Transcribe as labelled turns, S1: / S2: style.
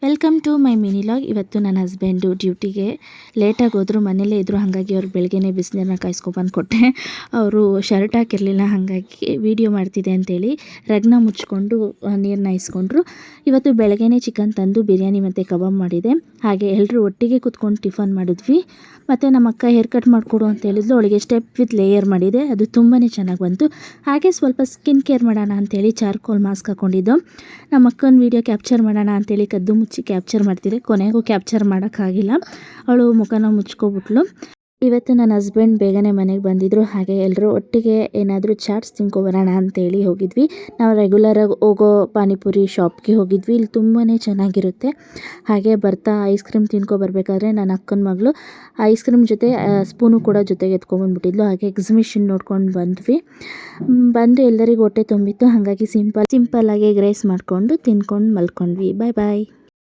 S1: Welcome to my mini vlog. ಇವತ್ತು ನನ್ನ husband ಡ್ಯೂಟಿಗೆ ಲೇಟಾಗಿ ಹೋದ್ರು, ಮನೇಲೇ ಇದ್ದರು. ಹಾಗಾಗಿ ಅವ್ರು ಬೆಳಗ್ಗೆನೇ ಬಿಸಿನೀರನ್ನ ಕಾಯಿಸ್ಕೊಬಂದು ಕೊಟ್ಟೆ. ಅವರು ಶರ್ಟ್ ಹಾಕಿರಲಿಲ್ಲ, ಹಾಗಾಗಿ ವೀಡಿಯೋ ಮಾಡ್ತಿದೆ ಅಂತೇಳಿ ರಗ್ನ ಮುಚ್ಕೊಂಡು ನೀರನ್ನ ಇಸ್ಕೊಂಡ್ರು. ಇವತ್ತು ಬೆಳಗ್ಗೆನೇ ಚಿಕನ್ ತಂದು ಬಿರಿಯಾನಿ ಮತ್ತು ಕಬಾಬ್ ಮಾಡಿದೆ. ಹಾಗೆ ಎಲ್ಲರೂ ಒಟ್ಟಿಗೆ ಕೂತ್ಕೊಂಡು ಟಿಫನ್ ಮಾಡಿದ್ವಿ. ಮತ್ತು ನಮ್ಮ ಅಕ್ಕ ಹೇರ್ ಕಟ್ ಮಾಡಿಕೊಡು ಅಂತ ಹೇಳಿದ್ಲು. ಅವಳಿಗೆ ಸ್ಟೆಪ್ ವಿತ್ ಲೇಯರ್ ಮಾಡಿದೆ, ಅದು ತುಂಬಾ ಚೆನ್ನಾಗಿ ಬಂತು. ಹಾಗೆ ಸ್ವಲ್ಪ ಸ್ಕಿನ್ ಕೇರ್ ಮಾಡೋಣ ಅಂಥೇಳಿ ಚಾರ್ಕೋಲ್ ಮಾಸ್ಕ್ ಹಾಕ್ಕೊಂಡಿದ್ದು. ನಮ್ಮ ಅಕ್ಕನ ವೀಡಿಯೋ ಕ್ಯಾಪ್ಚರ್ ಮಾಡೋಣ ಅಂಥೇಳಿ ಕದ್ದು ಮುಚ್ಚಿ ಕ್ಯಾಪ್ಚರ್ ಮಾಡ್ತಿದ್ದೆ. ಕೊನೆಗೂ ಕ್ಯಾಪ್ಚರ್ ಮಾಡೋಕ್ಕಾಗಿಲ್ಲ, ಅವಳು ಮುಖನ ಮುಚ್ಕೊಬಿಟ್ಲು. ಇವತ್ತು ನನ್ನ ಹಸ್ಬೆಂಡ್ ಬೇಗನೆ ಮನೆಗೆ ಬಂದಿದ್ದರು. ಹಾಗೆ ಎಲ್ಲರೂ ಒಟ್ಟಿಗೆ ಏನಾದರೂ ಚಾಟ್ಸ್ ತಿನ್ಕೊಬರೋಣ ಅಂತೇಳಿ ಹೋಗಿದ್ವಿ. ನಾವು ರೆಗ್ಯುಲರಾಗಿ ಹೋಗೋ ಪಾನಿಪುರಿ ಶಾಪ್ಗೆ ಹೋಗಿದ್ವಿ. ಇಲ್ಲಿ ತುಂಬಾ ಚೆನ್ನಾಗಿರುತ್ತೆ. ಹಾಗೆ ಬರ್ತಾ ಐಸ್ ಕ್ರೀಮ್ ತಿನ್ಕೊಬರ್ಬೇಕಾದ್ರೆ ನನ್ನ ಅಕ್ಕನ ಮಗಳು ಐಸ್ ಕ್ರೀಮ್ ಜೊತೆ ಸ್ಪೂನು ಕೂಡ ಜೊತೆಗೆ ಎತ್ಕೊಂಡ್ಬಂದ್ಬಿಟ್ಟಿದ್ಲು. ಹಾಗೆ ಎಕ್ಸಿಬಿಷನ್ ನೋಡ್ಕೊಂಡು ಬಂದು ಎಲ್ಲರಿಗೂ ಹೊಟ್ಟೆ ತುಂಬಿತ್ತು. ಹಾಗಾಗಿ ಸಿಂಪಲ್ಲಾಗಿ ಎಗ್ ರೈಸ್ ಮಾಡಿಕೊಂಡು ತಿನ್ಕೊಂಡು ಮಲ್ಕೊಂಡ್ವಿ. ಬಾಯ್ ಬಾಯ್.